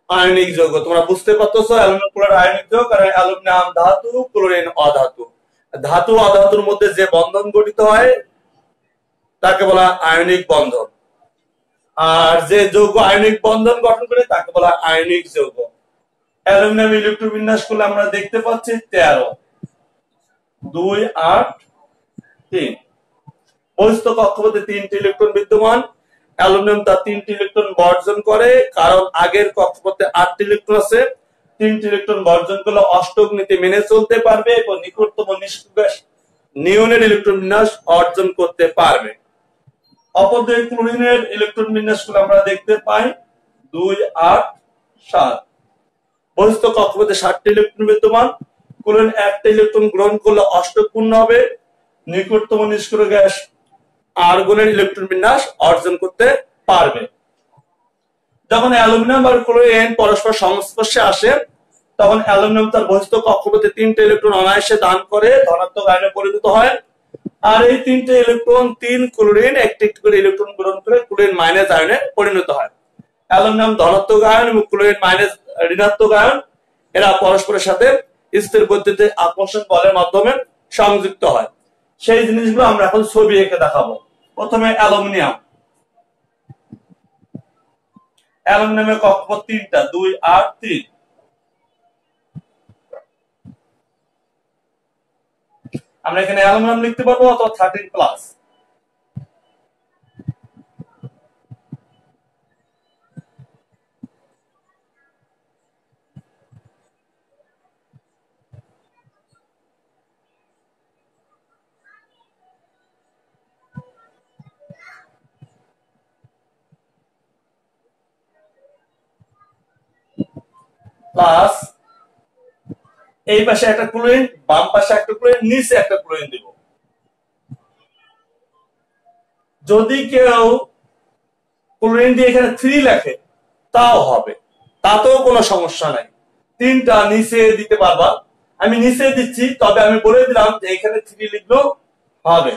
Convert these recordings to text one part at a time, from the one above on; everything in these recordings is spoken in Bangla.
আয়নিক যৌগ। তোমরা বুঝতে পারতেছো অ্যালুমিনিয়াম ক্লোরাইড আয়নিক যৌগ, আর অ্যালুমিনিয়াম ধাতু, ক্লোরিন অধাতু। ধাতু অধাতুর মধ্যে যে বন্ধন গঠিত হয় তাকে বলা আয়নিক বন্ধন, আর যে যৌগ আয়নিক বন্ধন গঠন করে তাকে বলা আয়নিক যৌগ। অ্যালুমিনিয়াম ইলেকট্রন বিন্যাস করলে আমরা দেখতে পাচ্ছি 13 2 8 3। বহিস্থ কক্ষপথে 3টি ইলেকট্রন বিদ্যমান। অ্যালুমিনিয়াম তার 3টি ইলেকট্রন বর্জন করে, কারণ আগের কক্ষপথে 8টি ইলেকট্রন আছে। 3টি ইলেকট্রন বর্জন করলে অষ্টক নীতি মেনে চলতে পারবে এবং নিকটতম নিষ্ক্রিয় নিয়নের ইলেকট্রন বিন্যাস অর্জন করতে পারবে। অপরদিকে ক্লোরিনের ইলেকট্রন বিন্যাসগুলো আমরা দেখতে পাই 2 8 7। বহিস্থ কক্ষপথে 7টি ইলেকট্রন বিদ্যমান। ক্লোরিন 1টা ইলেকট্রন গ্রহণ করলে অষ্টক পূর্ণ হবে, নিকটতম নিষ্ক্রিয় গ্যাস আর্গনের ইলেকট্রন বিন্যাস অর্জন করতে পারবে। যখন অ্যালুমিনিয়াম আর ক্লোরিন পরস্পর সংস্পর্শে আসে তখন অ্যালুমিনিয়াম তার বহিস্থ কক্ষপথে 3টে ইলেকট্রন অনায়াসে দান করে ধনাত্মক আয়নে পরিণত হয়, আর এই 3টে ইলেকট্রন 3 ক্লোরিন একটি একটি করে ইলেকট্রন গ্রহণ করে ক্লোরিন মাইনাস আয়নে পরিণত হয়। অ্যালুমিনিয়াম ধনাত্মক আয়ন এবং ক্লোরিন মাইনাস ঋণাত্মক আয়ন এরা পরস্পরের সাথে স্থির বৈদ্যুতিক আকর্ষণ বলের মাধ্যমে সংযুক্ত হয়। সেই জিনিসগুলো আমরা এখন ছবি এঁকে দেখাবো। প্রথমে অ্যালুমিনিয়ামের কক্ষপথ 3টা 2 8 3। আমরা এখানে অ্যালুমিনিয়াম লিখতে পারবো অথবা 13 প্লাস। প্লাস এই পাশে একটা ক্লোরিন, বাম পাশে একটা ক্লোরিন, নিচে একটা ক্লোরিন দিব। যদি কেউ ক্লোরিন দিয়ে এখানে 3 লেখে তাও হবে, তাতেও কোনো সমস্যা নাই। 3টা নিচে দিতে পারবা, আমি নিচে দিচ্ছি, তবে আমি বলে দিলাম যে এখানে 3 লিখলেও হবে।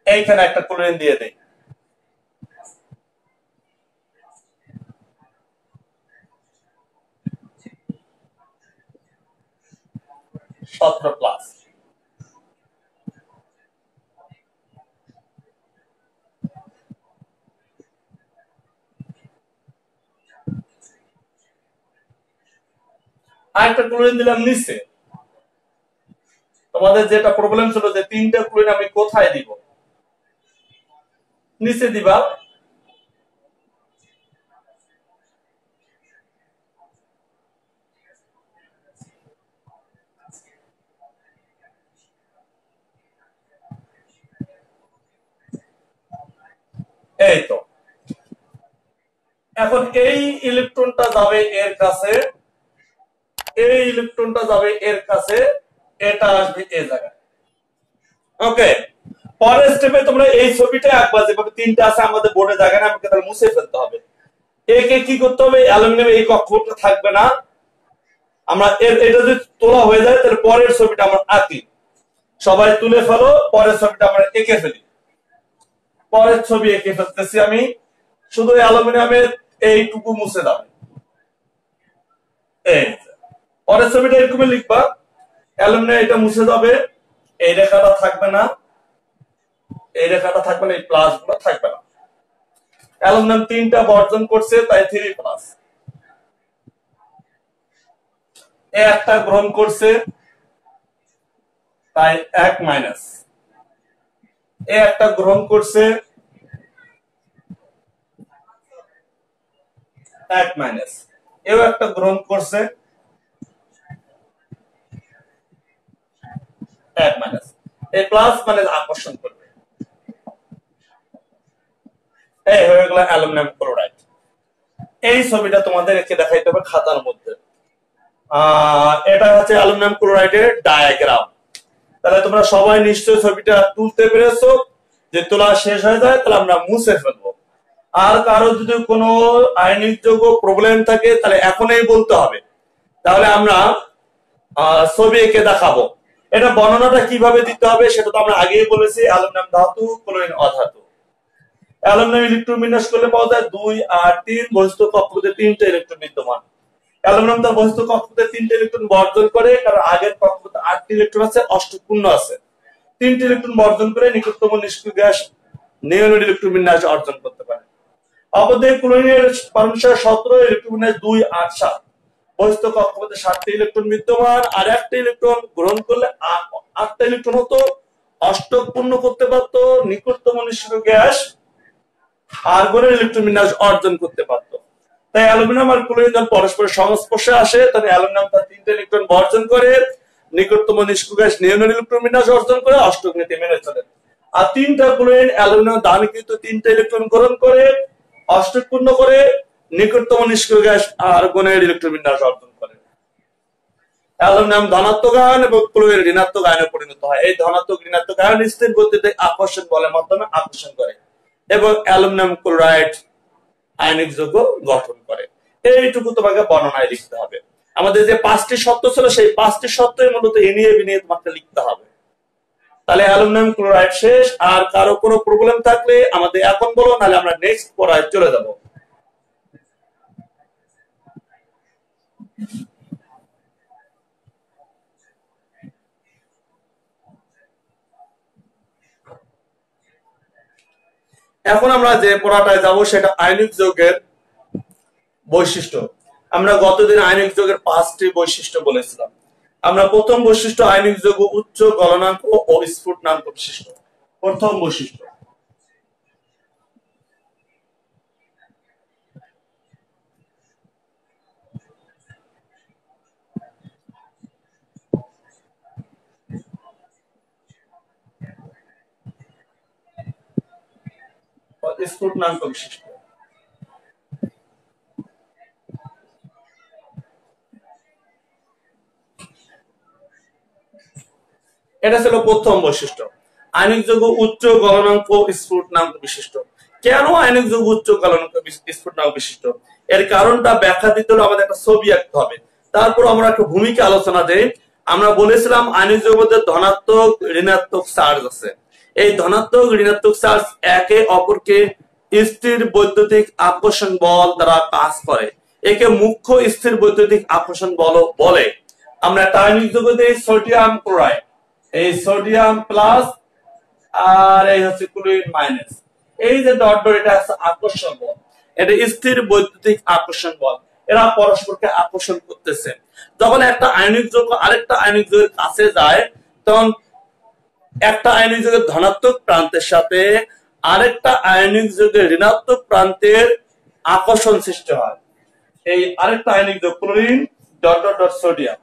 এইখানে একটা ক্লোরিন দিয়ে দেই। প্লাস আরেকটা ক্লোরিন দিলাম নিচে। তোমাদের যেটা প্রবলেম ছিল যে 3টা ক্লোরিন আমি কোথায় দিব, নিচে দিবা। এই তো এখন এই ইলেকট্রনটা যাবে এর কাছে, এই ইলেকট্রনটা যাবে এর কাছে, এটা আসবে এই জায়গায়। ওকে, পরের স্টেপে তোমরা এই ছবিটা একবার যেভাবে 3টা আছে আমাদের বোর্ডে জায়গা না, আমাকে তাহলে মুছে ফেলতে হবে। একে কি করতে হবে, অ্যালুমিনিয়াম এই কক্ষপথটা থাকবে না, আমরা এটা যদি তোলা হয়ে যায় তাহলে পরের ছবিটা আমরা আঁকি। সবাই তুলে ফেলো, পরের ছবিটা আমরা এঁকে ফেলি। পরের ছবি এঁকে ফেলতেছি আমি, শুধু অ্যালুমিনিয়ামের এইটুকু মুছে দাও। এই পরের ছবিটা এরকম লিখবা, অ্যালুমিনিয়াম এটা মুছে যাবে, এই রেখাটা থাকবে না, এই রেখাটা থাকবে না, এই প্লাস গুলো থাকবে না। অ্যালুমিনিয়াম 3টা বর্জন করছে তাই 3 প্লাস। একটা গ্রহণ করছে তাই 1 মাইনাস। একটা গ্রহণ করছে 1 মাইনাস। এও একটা গ্রহণ করছে 1 মাইনাস। এই প্লাস মানে আকর্ষণ করবে। এই হয়ে গেল অ্যালুমিনিয়াম ক্লোরাইড। এই ছবিটা তোমাদের এঁকে দেখাইতে হবে খাতার মধ্যে। এটা হচ্ছে অ্যালুমিনিয়াম ক্লোরাইডের ডায়াগ্রাম। তাহলে তোমরা সবাই নিশ্চয়ই ছবিটা তুলতে পেরেছো। যে তোলা শেষ হয়ে যায় তাহলে আমরা মুছে ফেলবো। আর কারো যদি কোনো আয়নিক যৌগ প্রবলেম থাকে তাহলে এখনই বলতে হবে, তাহলে আমরা ছবি এঁকে দেখাবো। এটা বর্ণনাটা কিভাবে দিতে হবে সেটা তো আমরা আগেই বলেছি। অ্যালুমিনিয়াম ধাতু, ক্লোরিন অধাতু। অ্যালুমিনিয়াম ইলেকট্রন বিন্যাস করলে পাওয়া যায় 2 আর 3, বহিস্থ কক্ষপথে 3টা ইলেকট্রন বিদ্যমান। অ্যালুমিনিয়াম তার বহিস্থ কক্ষপথে 3টা ইলেকট্রন বর্জন করে, কারণ আগের কক্ষপথে 8টি ইলেকট্রন আছে, অষ্টকপূর্ণ আছে। 3টি ইলেকট্রন বর্জন করে নিকটতম নিষ্ক্রিয় গ্যাস নিওনের ইলেকট্রন বিন্যাস অর্জন করতে পারে। অপরদিকে ক্লোরিনের পারমাণবিক সংখ্যা 17, ইলেকট্রন বিন্যাস 2 8 7। বহিস্থ কক্ষপথে 7টি ইলেকট্রন বিদ্যমান, আর একটা ইলেকট্রন গ্রহণ করলে 8টা ইলেকট্রন হতো, অষ্টকপূর্ণ করতে পারতো, নিকটতম নিষ্ক্রিয় গ্যাস আর্গনের ইলেকট্রন বিন্যাস অর্জন করতে পারতো। তাই অ্যালুমিনিয়াম আর ক্লোরিন যখন পরস্পরের সংস্পর্শে আসে, তাহলে অ্যালুমিনিয়াম তার 3টা ইলেকট্রন বর্জন করে, নিকটতম নিষ্ক্রিয় গ্যাস নিওনের ইলেকট্রন বিন্যাস অর্জন করে অষ্টক নীতি মেনে চলে। আর 3টা ক্লোরিন অ্যালুমিনিয়াম দানকৃত 3টা ইলেকট্রন গ্রহণ করে, অষ্টকপূর্ণ করে, নিকটতম নিষ্ক্রিয় গ্যাস আর্গনের ইলেকট্রন বিন্যাস অর্জন করে। অ্যালুমিনিয়াম ধনাত্মক আয়ন এবং ক্লোরিন ঋণাত্মক আয়নে পরিণত হয়। এই ধনাত্মক ঋণাত্মক আয়ন স্থির গতিতে আকর্ষণ বলের মাধ্যমে আকর্ষণ করে এবং অ্যালুমিনিয়াম ক্লোরাইড আয়নিক যৌগ গঠন করে। এইটুকু তোমাকে বর্ণনায় লিখতে হবে। আমাদের যে 5টি শর্ত ছিল, সেই 5টি শর্তই মূলত এনিয়ে বিনিয়ে তোমাকে লিখতে হবে। তাহলে অ্যালুমিনিয়াম ক্লোরাইড শেষ। আর কারো কোনো প্রবলেম থাকলে আমাদের এখন বলো, নাহলে আমরা নেক্সট পড়ায় চলে যাব। এখন আমরা যে পড়াটায় যাব সেটা আয়নিক যৌগের বৈশিষ্ট্য। আমরা গতদিন আয়নিক যৌগের 5টি বৈশিষ্ট্য বলেছিলাম। আমরা প্রথম বৈশিষ্ট্য, আয়নিক যৌগ উচ্চ গলনাঙ্ক ও স্ফুটনাঙ্ক বিশিষ্ট। প্রথম বৈশিষ্ট্য, স্ফুটনাঙ্ক বিশিষ্ট। এটা ছিল প্রথম বৈশিষ্ট্য, আয়নিক যৌগ উচ্চ গলনাঙ্ক স্ফুটনাঙ্ক বিশিষ্ট। কেন আয়নিক যৌগ উচ্চ গলনাঙ্ক স্ফুটনাঙ্ক বিশিষ্ট, এর কারণটা ব্যাখ্যা দিতে হলে আমাদের একটা ছবি আঁকতে হবে। তারপর আমরা একটা ভূমিকা আলোচনা দেই। আমরা বলেছিলাম আয়নিক যৌগের মধ্যে ধনাত্মক ঋণাত্মক চার্জ আছে। এই ধনাত্মক ঋণাত্মক চার্জ একে অপরকে স্থির বৈদ্যুতিক আকর্ষণ বল দ্বারা কাজ করে। একে মুখ্য স্থির বৈদ্যুতিক আকর্ষণ বল বলে। আমরা একটা আয়নিক যৌগ দেই সোডিয়াম ক্লোরাইড, এই সোডিয়াম প্লাস আর এই হচ্ছে ক্লোরিন মাইনাস। এই যে ডট ডট, এটা হচ্ছে আকর্ষণ বল, এটা স্থির বৈদ্যুতিক আকর্ষণ বল। এরা পরস্পরকে আকর্ষণ করতেছে। যখন একটা আয়নিক যৌগ আরেকটা আয়নিক যৌগের কাছে যায়, তখন একটা আয়নিক যৌগের ধনাত্মক প্রান্তের সাথে আরেকটা আয়নিক যৌগের ঋণাত্মক প্রান্তের আকর্ষণ সৃষ্টি হয়। এই আরেকটা আয়নিক যৌগ chlorine dot dot dot sodium,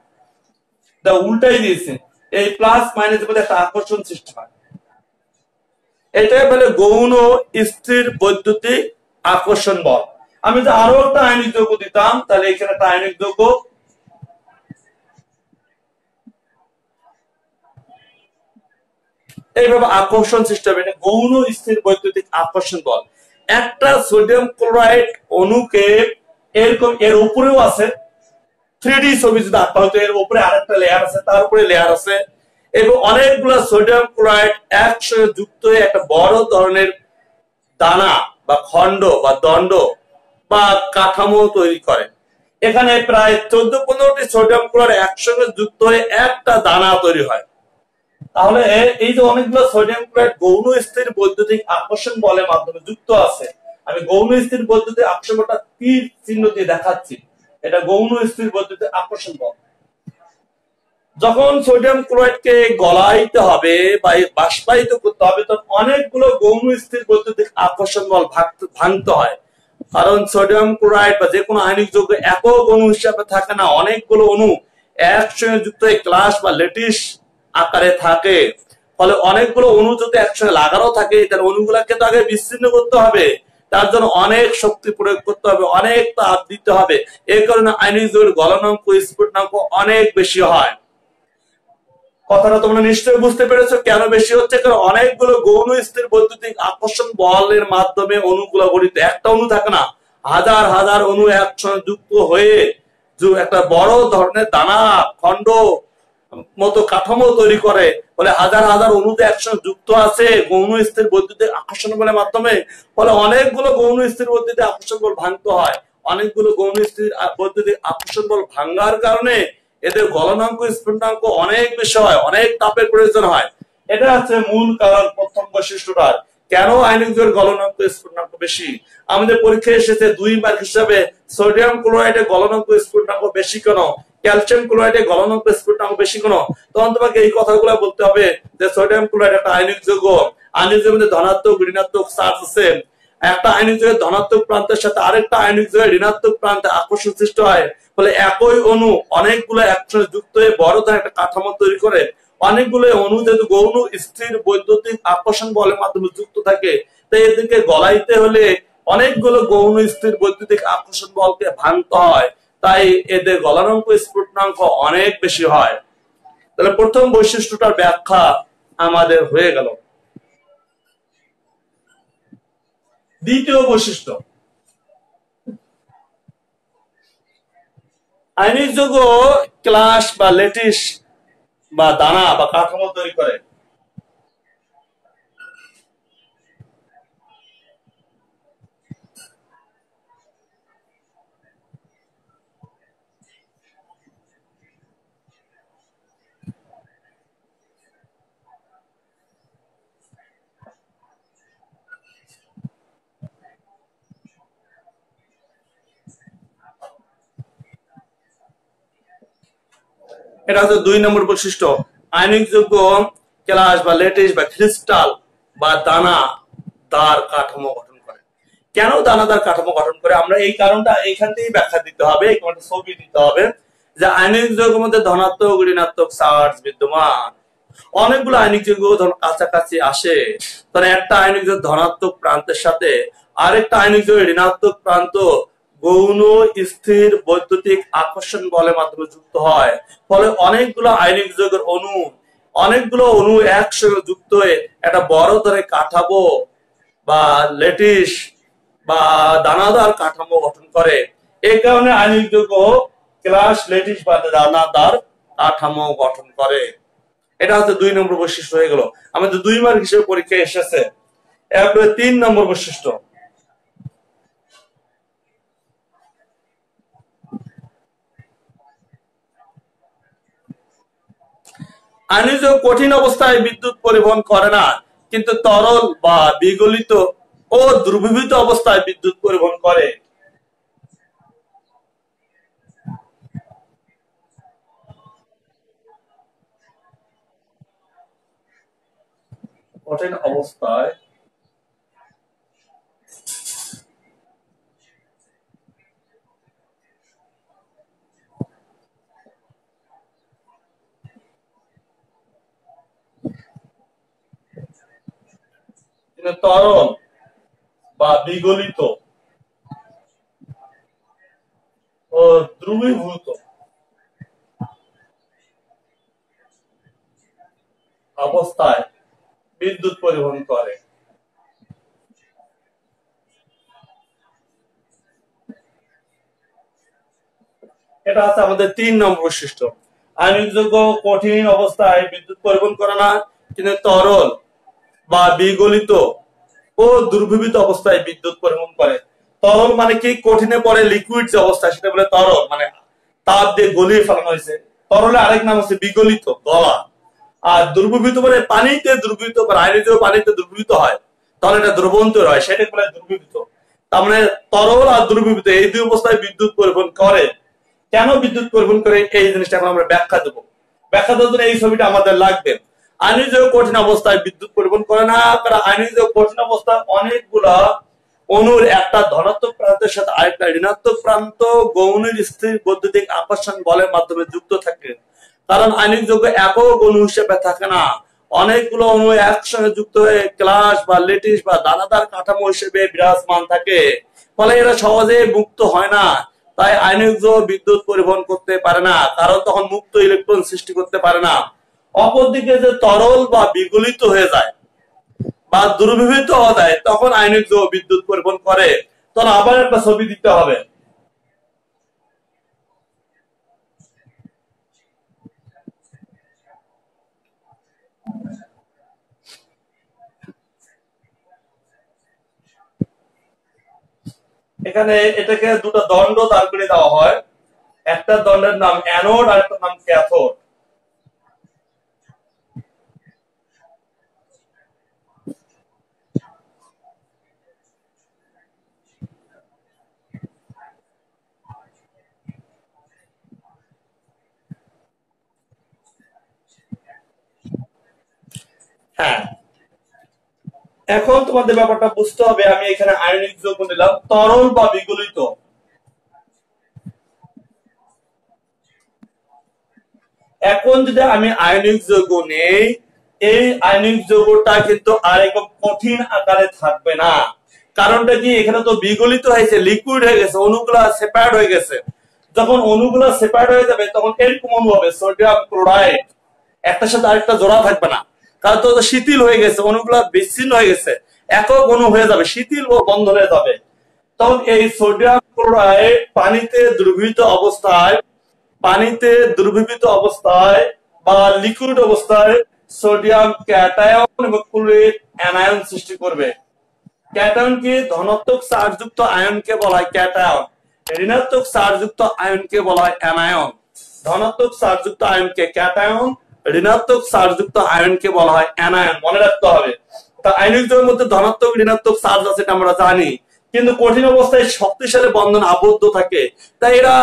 উল্টাই দিয়েছে, এই প্লাস মাইনাস মধ্যে একটা আকর্ষণ সৃষ্টি হয়। এটাই বলে গৌণ স্থির বৈদ্যুতিক আকর্ষণ বল। আমি যদি আরো একটা আয়নিক যৌগ দিতাম, তাহলে এখানে একটা আয়নিক যৌগ, এইভাবে আকর্ষণ সৃষ্টি হবে। এটা গৌণ স্থির বৈদ্যুতিক আকর্ষণ বল। একটা সোডিয়াম ক্লোরাইড অণুকে এরকম, এর উপরেও আছে 3D ছবি যদি আঁকা হতো, এর উপরে আরেকটা লেয়ার আছে, তার উপরে লেয়ার আছে, এবং অনেকগুলো সোডিয়াম ক্লোরাইড একসঙ্গে যুক্ত হয়ে একটা বড় ধরনের দানা বা খণ্ড বা দণ্ড বা কাঠামো তৈরি করে। এখানে প্রায় 14-15টি সোডিয়াম ক্লোরাইড একসঙ্গে যুক্ত হয়ে একটা দানা তৈরি হয়। তাহলে এই যে অনেকগুলো সোডিয়াম ক্লোরাইড গৌণ স্থির বৈদ্যুতিক আকর্ষণ বলের মাধ্যমে যুক্ত আছে। আমি গৌণ স্থির বৈদ্যুতিক আকর্ষণ বলটা তীর চিহ্ন দিয়ে দেখাচ্ছি, এটা গৌণ স্থির বৈদ্যুতিক আকর্ষণ বল। যখন সোডিয়াম ক্লোরাইডকে গলাইতে হবে বা বাষ্পায়িত করতে হবে, তখন অনেকগুলো গৌণ স্থির বৈদ্যুতিক আকর্ষণ বল ভাঙতে হয়। কারণ সোডিয়াম ক্লোরাইড বা যে কোনো আয়নিক যৌগ একক অণু হিসাবে থাকে না, অনেকগুলো অণু একসঙ্গে যুক্ত হয়ে ক্লাস বা ল্যাটিস আকারে থাকে। ফলে অনেকগুলো অণু যদি একসঙ্গে লাগানো থাকে, তাহলে অণুগুলাকে তো আগে বিচ্ছিন্ন করতে হবে, তার জন্য অনেক শক্তি প্রয়োগ করতে হবে, অনেক তাপ দিতে হবে। এই কারণে আয়নিক যৌগের গলনাঙ্ক স্ফুটনাঙ্ক অনেক বেশি হয়। কথাটা তোমরা নিশ্চয়ই বুঝতে পেরেছো কেন বেশি হচ্ছে, কারণ অনেকগুলো গৌণ স্থির বৈদ্যুতিক আকর্ষণ বলের মাধ্যমে অণুগুলো গঠিত। একটা অণু থাকে না, হাজার হাজার অণু একসঙ্গে যুক্ত হয়ে একটা বড় ধরনের দানা খন্ড মতো কাঠামো তৈরি করে, ফলে হাজার হাজার অণু একসঙ্গে যুক্ত আছে গৌণ স্থির বৈদ্যুতিক আকর্ষণ বলের মাধ্যমে। ফলে অনেকগুলো গৌণ স্থির বৈদ্যুতিক আকর্ষণ বল ভাঙতে হয়। অনেকগুলো গৌণ স্থির বৈদ্যুতিক আকর্ষণ বল ভাঙার কারণে এদের গলনাঙ্ক স্ফুটনাঙ্ক অনেক বেশি হয়, অনেক তাপের প্রয়োজন হয়। এটা হচ্ছে মূল কারণ, প্রথম বৈশিষ্ট্যটার কেন আয়নিক যৌগের গলনাঙ্ক স্ফুটনাঙ্ক বেশি। আমাদের পরীক্ষায় এসেছে 2 মার্ক হিসাবে সোডিয়াম ক্লোরাইডের গলনাঙ্ক স্ফুটনাঙ্ক বেশি কেন, ক্যালসিয়াম ক্লোরাইডের গলনাঙ্ক স্ফুটনাঙ্ক বেশি কেন। তখন তোমাকে এই কথাগুলো বলতে হবে যে সোডিয়াম ক্লোরাইড একটা আয়নিক যৌগ, আয়নিক যৌগের মধ্যে ধনাত্মক ঋণাত্মক চার্জ আছে। একটা আয়নিক যৌগের ধনাত্মক প্রান্তের সাথে আরেকটা আয়নিক যৌগের ঋণাত্মক প্রান্তে আকর্ষণ সৃষ্টি হয়, ফলে একই অণু অনেকগুলো একসঙ্গে যুক্ত হয়ে বড় ধরনের একটা কাঠামো তৈরি করে। অনেকগুলো অণু যেহেতু গৌণ স্থির বৈদ্যুতিক আকর্ষণ বলের মাধ্যমে যুক্ত থাকে, তাই এদেরকে গলাইতে হলে অনেকগুলো গৌণ স্থির বৈদ্যুতিক আকর্ষণ বলকে ভাঙতে হয়, তাই এদের গলনাঙ্ক স্ফুটনাঙ্ক অনেক বেশি হয়। তাহলে প্রথম বৈশিষ্ট্যটার ব্যাখ্যা আমাদের হয়ে গেল। দ্বিতীয় বৈশিষ্ট্য, আয়নিক যৌগ ক্লাস বা ল্যাটিস বা দানা বা কাঠামো তৈরি করে। এটা হচ্ছে 2 নম্বর বৈশিষ্ট্য, আয়নিক যৌগ ক্লাস বা ল্যাটিস বা ক্রিস্টাল বা দানাদার কাঠামো গঠন করে। কেন দানাদার কাঠামো গঠন করে, আমরা এই কারণটা এইখান থেকেই ব্যাখ্যা দিতে হবে, একটা ছবি দিতে হবে যে আয়নিক যৌগের মধ্যে ধনাত্মক ঋণাত্মক চার্জ বিদ্যমান। অনেকগুলো আয়নিক যৌগ কাছাকাছি আসে, তাহলে একটা আয়নিক যৌগ ধনাত্মক প্রান্তের সাথে আরেকটা আয়নিক যৌগের ঋণাত্মক প্রান্ত গৌণ স্থির বৈদ্যুতিক আকর্ষণ বলের মাধ্যমে যুক্ত হয়। ফলে অনেকগুলো আয়নিক যৌগের অনেকগুলো অণু একসঙ্গে যুক্ত হয়ে একটা বড় ধরনের কাঠামো বা ল্যাটিস বা দানাদার কাঠামো গঠন করে। এই কারণে আয়নিক যৌগ ক্লাস ল্যাটিস বা দানাদার কাঠামো গঠন করে। এটা হচ্ছে 2 নম্বর বৈশিষ্ট্য হয়ে গেল, আমাদের 2 মার্ক হিসেবে পরীক্ষায় এসেছে। এরপরে 3 নম্বর বৈশিষ্ট্য, আয়নিক যৌগ কঠিন অবস্থায় বিদ্যুৎ পরিবহন করে না, কিন্তু তরল বা বিগলিত ও দ্রবীভূত অবস্থায় বিদ্যুৎ পরিবহন করে। কঠিন অবস্থায় তরল বা বিগলিত ও দ্রবীভূত অবস্থায় বিদ্যুৎ পরিবহন করে। এটা হচ্ছে আমাদের 3 নম্বর বৈশিষ্ট্য, আয়নিক যৌগ কঠিন অবস্থায় বিদ্যুৎ পরিবহন করে না, কিন্তু তরল বা বিগলিত ও দ্রবীভূত অবস্থায় বিদ্যুৎ পরিবহন করে। তরল মানে কি, কঠিনে পড়ে লিকুইড যে অবস্থা সেটা বলে তরল, মানে তাপ দিয়ে গলিয়ে ফেলানো হয়েছে। তরলের আরেক নাম হচ্ছে বিগলিত, গলা। আর দ্রবীভূত মানে পানিতে দ্রবীভূত, আয়নিক যৌগ পানিতে দ্রবীভূত হয়, তাহলে এটা দ্রবণ তৈরি হয়, সেটা বলে দ্রবীভূত। তার মানে তরল আর দ্রবীভূত এই 2 অবস্থায় বিদ্যুৎ পরিবহন করে। কেন বিদ্যুৎ পরিবহন করে এই জিনিসটা এখন আমরা ব্যাখ্যা দেবো। ব্যাখ্যা দেওয়ার জন্য এই ছবিটা আমাদের লাগবে। আয়নিক যৌগ কঠিন অবস্থায় বিদ্যুৎ পরিবহন করে না, কারণ আয়নিক যৌগ কঠিন অবস্থায় অনেকগুলা অণুর একটা ধনাত্মক প্রান্তের সাথে আরেকটা ঋণাত্মক প্রান্ত গৌণ স্থির বৈদ্যুতিক আকর্ষণ বলের মাধ্যমে যুক্ত থাকে। কারণ আয়নিক যৌগ একক অণু হিসেবে থাকে না, অনেকগুলো অণু একসঙ্গে যুক্ত হয়ে ক্লাস বা ল্যাটিস বা দানাদার কাঠামো হিসেবে বিরাজমান থাকে, ফলে এরা সহজে মুক্ত হয় না। তাই আয়নিক যৌগ বিদ্যুৎ পরিবহন করতে পারে না, কারণ তখন মুক্ত ইলেকট্রন সৃষ্টি করতে পারে না। অপরদিকে যে তরল বা বিগলিত হয়ে যায় বা দ্রবীভূত হয়ে যায়, তখন আয়নিক যৌগ বিদ্যুৎ পরিবহন করে। তখন আবার একটা ছবি দিতে হবে। এখানে এটাকে দুটো দণ্ড দাঁড় করে দেওয়া হয়, একটা দণ্ডের নাম অ্যানোড আর একটা নাম ক্যাথোড। হ্যাঁ, এখন তোমাদের ব্যাপারটা বুঝতে হবে। আমি এখানে আয়নিক যৌগ নিলাম, তরল বা বিগলিত। এখন যদি আমি আয়নিক যৌগ নেই, এই আয়নিক যৌগটা কিন্তু আর একদম কঠিন আকারে থাকবে না। কারণটা কি, এখানে তো বিগলিত হয়েছে, লিকুইড হয়ে গেছে, অণুগুলা সেপারেট হয়ে গেছে। যখন অণুগুলা সেপারেট হয়ে যাবে তখন এরকম অণু হবে সোডিয়াম ক্লোরাইড, একটার সাথে আরেকটা জোড়া থাকবে না, কারণ তো শিথিল হয়ে গেছে, অণুগুলা বিচ্ছিন্ন হয়ে গেছে, একক অণু হয়ে যাবে, শিথিল ও বন্ধ হয়ে যাবে। তখন এই সোডিয়াম ক্লোরাইড পানিতে দ্রবীভূত অবস্থায় বা লিকুইড অবস্থায় সোডিয়াম ক্যাটায়ন এবং ক্লোরিন অ্যানায়ন সৃষ্টি করবে। ক্যাটায়ন কি, ধনাত্মক চার্জযুক্ত আয়নকে বলা হয় ক্যাটায়ন, ঋণাত্মক চার্জযুক্ত আয়নকে বলা হয় অ্যানায়ন। ধনাত্মক চার্জযুক্ত আয়নকে ক্যাটায়ন, ঋণাত্মক চার্জযুক্ত আয়নকে বলা হয় অ্যানায়ন। মনে রাখতে হবে। তা আয়নিক যৌগের মধ্যে ধনাত্মক ঋণাত্মক চার্জ আছে, এটা আমরা জানি, কিন্তু কঠিন অবস্থায় শক্তিশালী বন্ধন আবদ্ধ থাকে, তাই এরা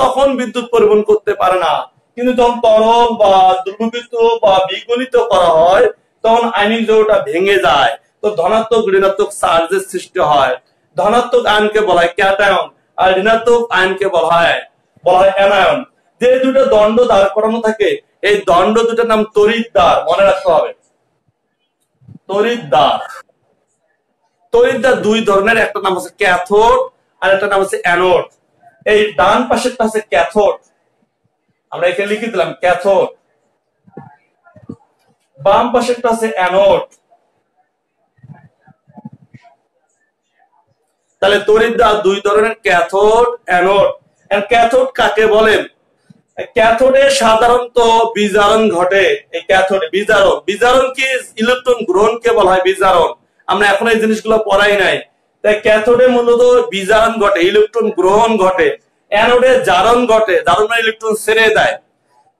তখন বিদ্যুৎ পরিবহন করতে পারে না। কিন্তু যখন তরল বা দ্রবীভূত বা বিগলিত করা হয় তখন আয়নিক যৌগটা ভেঙে যায়, তো ধনাত্মক ঋণাত্মক চার্জের সৃষ্টি হয়। ধনাত্মক আয়নকে বলা হয় ক্যাটায়ন আর ঋণাত্মক আয়নকে বলা হয় অ্যানায়ন। যে দুটো দণ্ড দাঁড় করানো থাকে, এই দণ্ড দুটোর নাম তড়িৎদ্বার। মনে রাখতে হবে, তড়িৎদ্বার। তড়িৎদ্বার দুই ধরনের, একটা নাম হচ্ছে ক্যাথোড আর একটা নাম হচ্ছে অ্যানোড। এই ডান পাশেরটা হচ্ছে ক্যাথোড, আমরা এখানে লিখে দিলাম ক্যাথোড। বাম পাশেরটা হচ্ছে অ্যানোড। তাহলে তড়িৎদ্বার দুই ধরনের, ক্যাথোড, অ্যানোড। ক্যাথোড কাকে বলেন? ক্যাথোডে সাধারণত বিজারণ ঘটে। এই ক্যাথোডে বিজারণ কি, ইলেকট্রন গ্রহণকে বলা হয় বিজারণ। আমরা এখন এই জিনিসগুলো পড়াই নাই। তাই ক্যাথোডে মূলত বিজারণ ঘটে, ইলেকট্রন গ্রহণ ঘটে। অ্যানোডে জারণ ঘটে, জারণ মানে ইলেকট্রন ছেড়ে দেয়।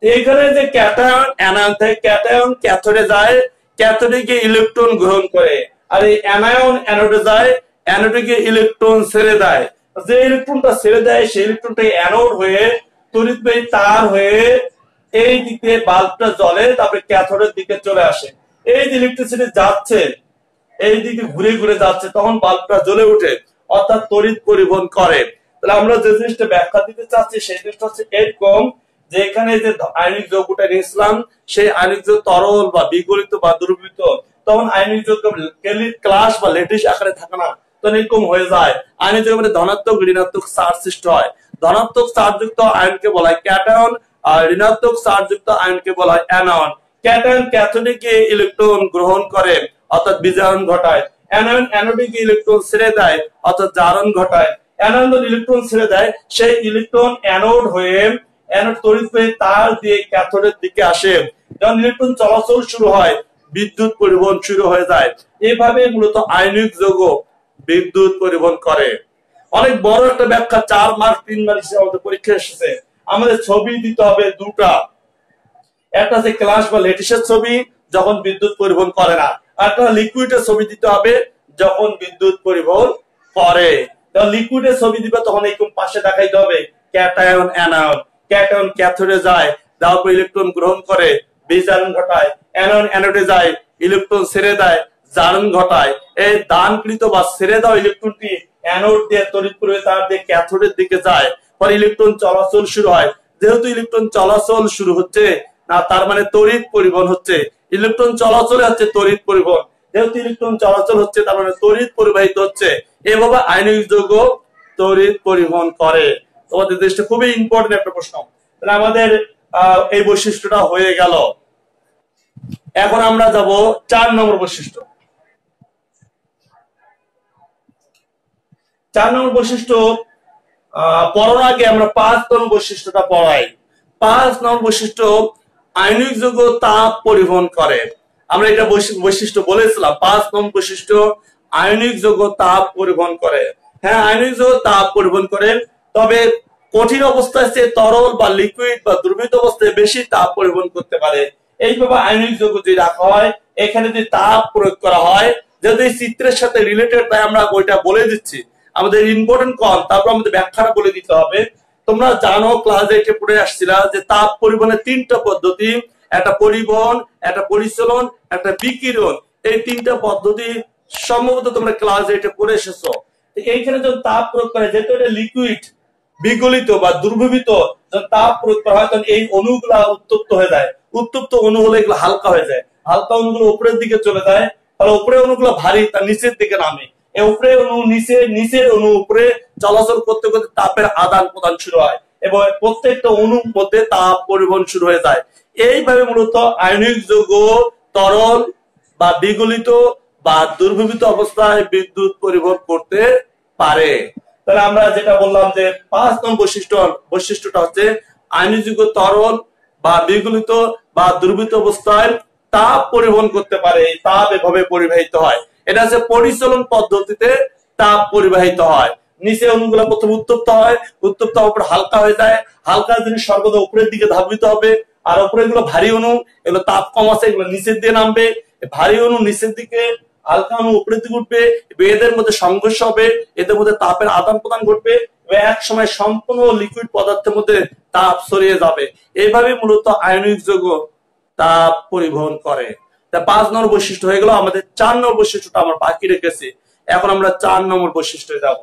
এইখানে যে ক্যাটায়ন অ্যানায়ন থেকে, ক্যাটায়ন ক্যাথোডে যায়, ক্যাথোডে গিয়ে ইলেকট্রন গ্রহণ করে, আর এই অ্যানায়ন অ্যানোডে যায়, অ্যানোডে গিয়ে ইলেকট্রন ছেড়ে দেয়। যে ইলেকট্রনটা ছেড়ে দেয় সেই ইলেকট্রনটা অ্যানোড হয়ে তড়িৎবাহী তার হয়ে এই দিকে বাল্বটা জ্বলে, তারপরে ক্যাথোডের দিকে চলে আসে। এই যে ইলেকট্রিসিটি যাচ্ছে, এই দিকে ঘুরে ঘুরে যাচ্ছে, তখন বাল্বটা জ্বলে ওঠে, অর্থাৎ তড়িৎ পরিবহন করে। তাহলে আমরা যে জিনিসটা ব্যাখ্যা দিতে চাচ্ছি সেই জিনিসটা হচ্ছে এরকম, যে এখানে যে আয়নিক যৌগটা নিয়েছিলাম, সেই আয়নিক যৌগ তরল বা বিগলিত বা দ্রবীভূত, তখন আয়নিক যৌগ ক্লাস বা ল্যাটিস আকারে থাকে না, তখন এরকম হয়ে যায়। আয়নিক যৌগের মধ্যে ধনাত্মক ঋণাত্মক চার্জ সৃষ্টি হয়। ধনাত্মক চার্জযুক্ত আয়নকে বলা হয় ক্যাটায়ন আর ঋণাত্মক চার্জযুক্ত আয়নকে বলা হয় অ্যানায়ন। ক্যাটায়ন ক্যাথোডে গিয়ে ইলেকট্রন গ্রহণ করে, অর্থাৎ বিজারণ ঘটায়। অ্যানায়ন অ্যানোডে গিয়ে ইলেকট্রন ছেড়ে দেয়, অর্থাৎ জারণ ঘটায়। অ্যানায়ন ইলেকট্রন ছেড়ে দেয়, সেই ইলেকট্রন অ্যানোড হয়ে অ্যানোড তড়িৎবাহী তার দিয়ে ক্যাথোডের দিকে আসে। যখন ইলেকট্রন চলাচল শুরু হয়, বিদ্যুৎ পরিবহন শুরু হয়ে যায়। এইভাবে মূলত আয়নিক যৌগ বিদ্যুৎ পরিবহন করে। অনেক বড় একটা ব্যাখ্যা, 4 মার্ক 3 মার্ক আমাদের পরীক্ষা এসেছে। আমাদের ছবি দিতে হবে দুটা, একটা হচ্ছে ক্লাস বা ল্যাটিসের ছবি যখন বিদ্যুৎ পরিবহন করে না, আর একটা লিকুইডের ছবি দিতে হবে যখন বিদ্যুৎ পরিবহন করে। যখন লিকুইডের ছবি দিবে তখন এইরকম পাশে দেখাইতে হবে ক্যাটায়ন অ্যানায়ন। ক্যাটায়ন ক্যাথোডে যায়, তারপর ইলেকট্রন গ্রহণ করে, বিজারণ ঘটায়। অ্যানায়ন অ্যানোডে যায়, ইলেকট্রন ছেড়ে দেয়, জারণ ঘটায়। এই দানকৃত বা ছেড়ে দেওয়া ইলেকট্রনটি অ্যানোড দিয়ে তড়িৎ প্রবাহী তার দিয়ে ক্যাথোডের দিকে যায়, পরে ইলেকট্রন চলাচল শুরু হয়। যেহেতু ইলেকট্রন চলাচল শুরু হচ্ছে না, তার মানে তড়িৎ পরিবহন হচ্ছে। ইলেকট্রন চলাচলে হচ্ছে তড়িৎ পরিবহন, যেহেতু ইলেকট্রন চলাচল হচ্ছে তার মানে তড়িৎ পরিবাহিত হচ্ছে। এভাবে আয়নিক যৌগ তড়িৎ পরিবহন করে। তোমাদের দেশটা খুবই ইম্পর্টেন্ট একটা প্রশ্ন। তাহলে আমাদের এই বৈশিষ্ট্যটা হয়ে গেল। এখন আমরা যাব 4 নম্বর বৈশিষ্ট্য। 4 নম্বর বৈশিষ্ট্য পড়ার আগে আমরা 5 নম্বর বৈশিষ্ট্যটা পড়াই। 5 নম্বর বৈশিষ্ট্য, আয়নিক যৌগ তাপ পরিবহন করে। আমরা এটা বৈশিষ্ট্য বলেছিলাম। 5 নম্বর বৈশিষ্ট্য, আয়নিক যৌগ তাপ পরিবহন করে। হ্যাঁ, আয়নিক যৌগ তাপ পরিবহন করে, তবে কঠিন অবস্থায় সে তরল বা লিকুইড বা দ্রবীভূত অবস্থায় বেশি তাপ পরিবহন করতে পারে। এইভাবে আয়নিক যৌগ যদি রাখা হয়, এখানে যদি তাপ প্রয়োগ করা হয়, যদি চিত্রের সাথে রিলেটেড, তাই আমরা ওইটা বলে দিচ্ছি। আমাদের ইম্পর্টেন্ট কল, তারপর আমাদের ব্যাখ্যাটা বলে দিতে হবে। তোমরা জানো, ক্লাস 8 এ পড়ে আসছিলা যে তাপ পরিবহনের 3টা পদ্ধতি, একটা পরিবহন, একটা পরিচলন, একটা বিকিরণ। এই 3টা পদ্ধতি সম্ভবত তোমরা ক্লাস 8 এ পড়ে এসেছো। এইখানে যখন তাপ প্রয়োগ করে, যেহেতু এটা লিকুইড, বিগলিত বা দ্রবীভূত, যখন তাপ প্রয়োগ করা হয় তখন এই অণুগুলা উত্তপ্ত হয়ে যায়। উত্তপ্ত অণু হলে এগুলো হালকা হয়ে যায়, হালকা অণুগুলো উপরের দিকে চলে যায়, তাহলে উপরের অণুগুলো ভারী, তার নিচের দিকে নামে। এই উপরে অণু নিচের অণু উপরে চলাচল করতে করতে তাপের আদান প্রদান শুরু হয় এবং প্রত্যেকটা অণুর মধ্যে তাপ পরিবহন শুরু হয়ে যায়। এইভাবে মূলত আয়নিক যৌগ তরল বা বিগলিত বা দ্রবীভূত অবস্থায় বিদ্যুৎ পরিবহন করতে পারে। তাহলে আমরা যেটা বললাম যে 5 নং বৈশিষ্ট্যটা হচ্ছে আয়নিক যৌগ তরল বা বিগলিত বা দ্রবীভূত অবস্থায় তাপ পরিবহন করতে পারে। এই তাপ এভাবে পরিবাহিত হয়। এটা হচ্ছে পরিচলন পদ্ধতিতে তাপ পরিবাহিত হয়। নিচে অণুগুলো প্রথমে উত্তপ্ত হয়, উত্তপ্ত হওয়ার পর হালকা হয়ে যায়, হালকা জিনিস সর্বদা উপরের দিকে ধাবিত হবে, আর উপরে এগুলো ভারী অণু, এগুলো তাপ কম আছে, এগুলো নিচের দিয়ে নামবে। ভারী অণু নিচের দিকে, হালকা অণু উপরের দিকে উঠবে, এদের মধ্যে সংঘর্ষ হবে, এদের মধ্যে তাপের আদান প্রদান ঘটবে, এক সময় সম্পূর্ণ লিকুইড পদার্থের মধ্যে তাপ ছড়িয়ে যাবে। এইভাবে মূলত আয়নিক যৌগ তাপ পরিবহন করে। তা 5 নম্বর বৈশিষ্ট্য হয়ে গেল। আমাদের 4 নম্বর বৈশিষ্ট্যটা আমরা বাকি রেখেছি। এখন আমরা 4 নম্বর বৈশিষ্ট্যে যাব।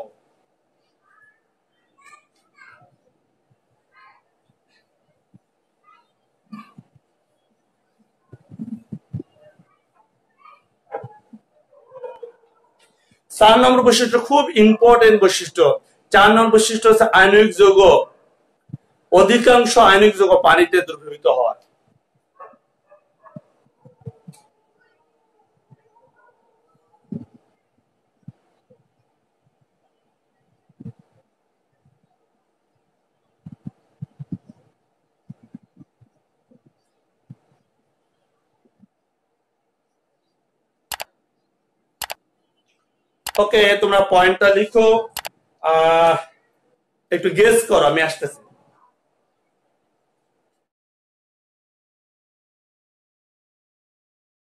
4 নম্বর বৈশিষ্ট্য খুব ইম্পর্টেন্ট বৈশিষ্ট্য। 4 নম্বর বৈশিষ্ট্য হচ্ছে আয়নিক যৌগ, অধিকাংশ আয়নিক যৌগ পানিতে দ্রবীভূত হয়। ওকে, তোমরা পয়েন্টটা লিখো, একটু গেস করো, আমি আসতেছি।